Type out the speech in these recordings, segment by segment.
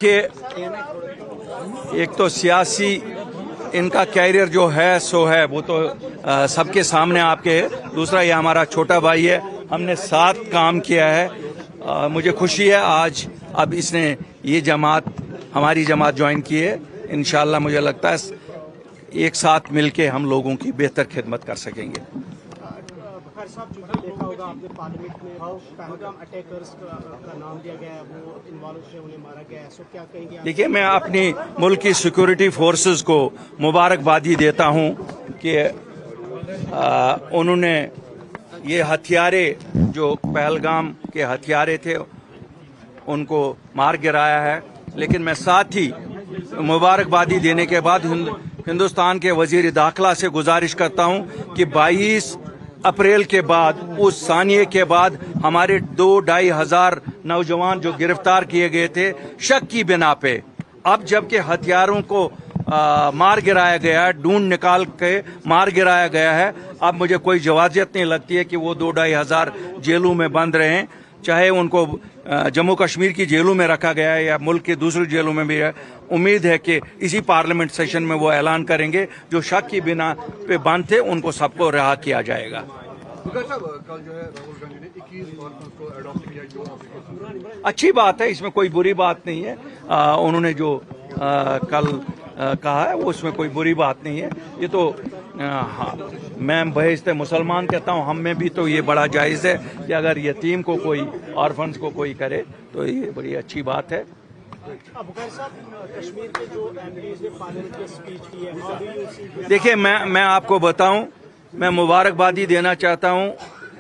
کہ ایک تو سیاسی इनका कैरियर जो है सो है वो तो सबके सामने आपके है। दूसरा ये हमारा छोटा भाई है, हमने साथ काम किया है। मुझे खुशी है आज अब इसने ये जमात हमारी जमात ज्वाइन की है। इंशाल्लाह मुझे लगता है एक साथ मिलके हम लोगों की बेहतर खिदमत कर सकेंगे। बुखारी साहब, जो कि देखा होगा आपने पार्लियामेंट में पहलगाम अटैकर्स का नाम दिया गया है, वो इन्वॉल्व से उन्हें मारा गया है, सो क्या कहेंगे? देखिए, मैं अपनी मुल्क की सिक्योरिटी फोर्सेस को मुबारकबादी देता हूं कि उन्होंने ये हथियारे जो पहलगाम के हथियारे थे उनको मार गिराया है। लेकिन मैं साथ ही मुबारकबादी देने के बाद हिंदुस्तान के वजीर दाखिला से गुजारिश करता हूं कि 22 अप्रैल के बाद, उस सानिये के बाद हमारे 2-2.5 हजार नौजवान जो गिरफ्तार किए गए थे शक की बिना पे, अब जबकि हथियारों को मार गिराया गया है, ढूंढ निकाल के मार गिराया गया है, अब मुझे कोई जवाजियत नहीं लगती है कि वो 2-2.5 हजार जेलों में बंद रहें। चाहे उनको जम्मू कश्मीर की जेलों में रखा गया है या मुल्क के दूसरी जेलों में भी है। उम्मीद है कि इसी पार्लियामेंट सेशन में वो ऐलान करेंगे जो शक की बिना पे बंद थे उनको सबको रिहा किया जाएगा। कल जो है राहुल गांधी ने 21 ऑर्फन्स को अडॉप्ट किया, अच्छी बात है, इसमें कोई बुरी बात नहीं है। उन्होंने जो कल कहा है वो उसमें कोई बुरी बात नहीं है। ये तो हाँ, मैं बहिश्ते मुसलमान कहता हूँ, हम में भी तो ये बड़ा जायज़ है कि अगर यतीम को कोई ऑर्फन्स को कोई करे तो ये बड़ी अच्छी बात है। बुखारी साहब, कश्मीर के जो एमपीज़ ने पार्लियामेंट में स्पीच की है, देखिए, मैं आपको बताऊं, मैं मुबारकबादी देना चाहता हूं,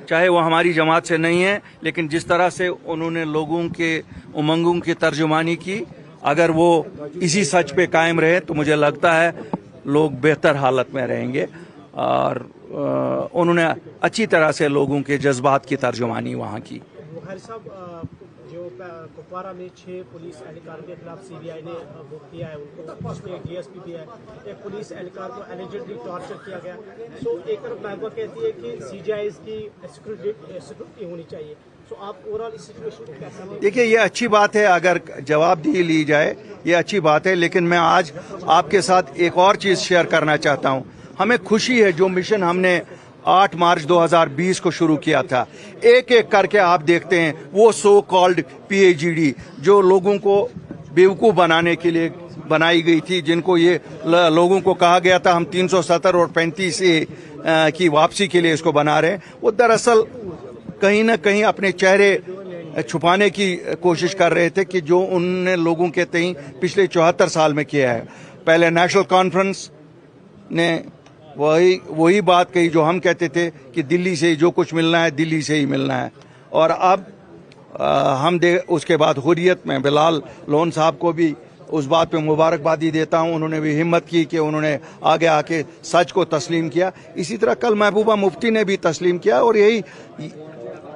चाहे वो हमारी जमात से नहीं है, लेकिन जिस तरह से उन्होंने लोगों के उमंगों की तर्जुमानी की, अगर वो इसी सच पे कायम रहे तो मुझे लगता है लोग बेहतर हालत में रहेंगे। और उन्होंने अच्छी तरह से लोगों के जज्बात की तर्जुमानी वहाँ की। बुखारी साहब, जो कुपवारा में 6 पुलिस एहलकार के खिलाफ सीबीआई ने वो किया है, उनको उसमें एक डीएसपी भी है, एक पुलिस एहलकार को एलिजिडली टॉर्चर किया गया। सो एक तरफ महबूबा कहती है कि सीजीआई की सिक्योरिटी होनी चाहिए। सो आप ओवरऑल इस सिचुएशन को कैसे? देखिए, ये अच्छी बात है अगर जवाबदेही ली जाए, ये अच्छी बात है। लेकिन मैं आज आपके साथ एक और चीज़ शेयर करना चाहता हूँ। हमें खुशी है जो मिशन हमने 8 मार्च 2020 को शुरू किया था, एक एक करके आप देखते हैं वो सो कॉल्ड PhD जो लोगों को बेवकूफ़ बनाने के लिए बनाई गई थी, जिनको ये लोगों को कहा गया था हम 370 और 35 की वापसी के लिए इसको बना रहे हैं, वो दरअसल कहीं ना कहीं अपने चेहरे छुपाने की कोशिश कर रहे थे कि जो उन्होंने लोगों के तई पिछले 74 साल में किया है। पहले नेशनल कॉन्फ्रेंस ने वही बात कही जो हम कहते थे कि दिल्ली से जो कुछ मिलना है दिल्ली से ही मिलना है। और अब उसके बाद हुर्रियत में बिलाल लोन साहब को भी उस बात पे मुबारकबादी देता हूं, उन्होंने भी हिम्मत की कि उन्होंने आगे आके सच को तस्लीम किया। इसी तरह कल महबूबा मुफ्ती ने भी तस्लीम किया और यही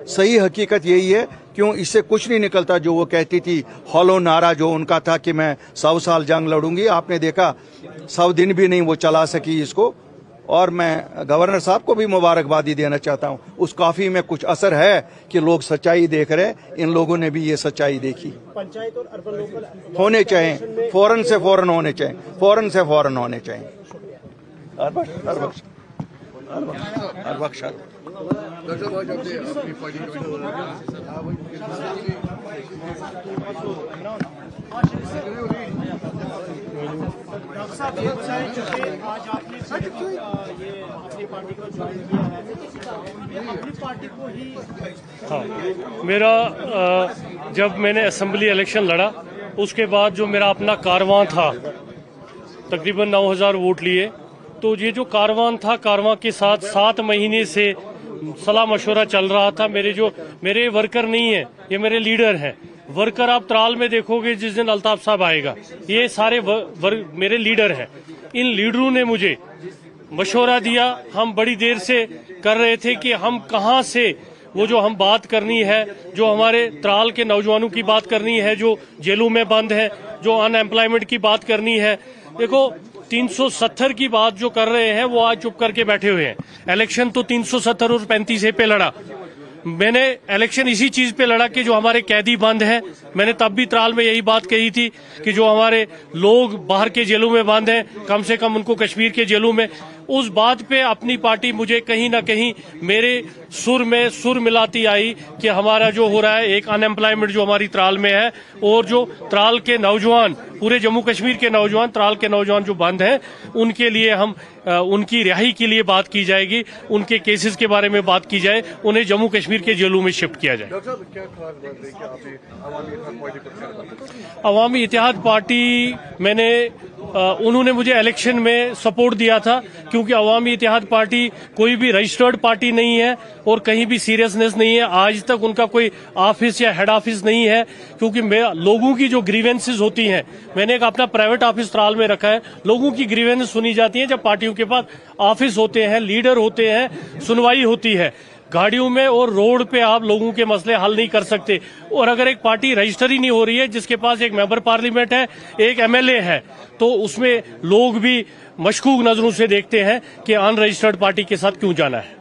सही हकीकत यही है। क्यों इससे कुछ नहीं निकलता जो वो कहती थी, हॉलो नारा जो उनका था कि मैं 100 साल जंग लड़ूंगी, आपने देखा 100 दिन भी नहीं वो चला सकी इसको। और मैं गवर्नर साहब को भी मुबारकबादी देना चाहता हूं, उस काफी में कुछ असर है कि लोग सच्चाई देख रहे हैं, इन लोगों ने भी ये सच्चाई देखी। पंचायत और अर्बन लोकल होने चाहिए, फौरन से फौरन होने चाहिए, फौरन से फौरन होने चाहिए। डॉक्टर साहब, ये बताएं चूंकि आज आपने ये अपनी पार्टी को ज्वाइन किया है, अपनी पार्टी को ही। हाँ, मेरा जब मैंने असेंबली इलेक्शन लड़ा उसके बाद जो मेरा अपना कारवां था, तकरीबन 9000 वोट लिए, तो ये जो कारवां था, कारवां के साथ 7 महीने से सलाह मशवरा चल रहा था। मेरे वर्कर नहीं है, ये मेरे लीडर हैं। वर्कर आप त्राल में देखोगे जिस दिन अल्ताफ साहब आएगा, ये सारे मेरे लीडर हैं। इन लीडरों ने मुझे मशवरा दिया, हम बड़ी देर से कर रहे थे कि हम कहां से वो जो हम बात करनी है, जो हमारे त्राल के नौजवानों की बात करनी है, जो जेलों में बंद है, जो अनएम्प्लॉयमेंट की बात करनी है। देखो, 370 की बात जो कर रहे हैं वो आज चुप करके बैठे हुए हैं। इलेक्शन तो 370 और 35 पे लड़ा, میں نے الیکشن اسی چیز پہ لڑا کہ جو ہمارے قیدی بند ہیں. میں نے تب بھی ترال میں یہی بات کہی تھی کہ جو ہمارے لوگ باہر کے جیلوں میں بند ہیں کم سے کم ان کو کشمیر کے جیلوں میں. اس بات پہ اپنی پارٹی مجھے کہیں نہ کہیں میرے سر میں سر ملاتی آئی کہ ہمارا جو ہو رہا ہے ایک ان ایمپلائمنٹ جو ہماری ترال میں ہے اور جو ترال کے نوجوان پورے جموں کشمیر کے نوجوان ترال کے نوجوان جو بند ہیں ان کے لیے ہم ان کی رہائی کے لیے بات کی جائے گی, ان کے کیسز کے بارے میں بات کی جائے, انہیں جموں کشمیر کے جیلوں میں شفٹ کیا جائے. ڈاکٹر صاحب کیا خاص بات ہے کہ آپ نے عوامی اتحاد پارٹی پر خیر بات؟ عوامی اتحاد پارٹی میں نے انہوں نے مجھے الیکشن میں سپورٹ دیا تھا کیونکہ عوامی اتحاد پارٹی کوئی بھی رجسٹرڈ پارٹی نہیں ہے اور کہیں بھی سیریسنس نہیں ہے. آج تک ان کا کوئی آفس یا ہیڈ آفس نہیں ہے کیونکہ لوگوں کی جو گریونسز ہوتی ہیں, میں نے ایک اپنا پرائیویٹ آفس ترال میں رکھا ہے, لوگوں کی گریونس سنی جاتی ہیں جب پارٹیوں کے پاس آفس ہوتے ہیں, لیڈر ہوتے ہیں, سنوائی ہوتی ہے. گاڑیوں میں اور روڈ پہ آپ لوگوں کے مسئلے حل نہیں کر سکتے. اور اگر ایک پارٹی رجسٹر ہی نہیں ہو رہی ہے جس کے پاس ایک ممبر پارلیمنٹ ہے, ایک MLA ہے, تو اس میں لوگ بھی مشکوک نظروں سے دیکھتے ہیں کہ ان رجسٹرڈ پارٹی کے ساتھ کیوں جانا ہے.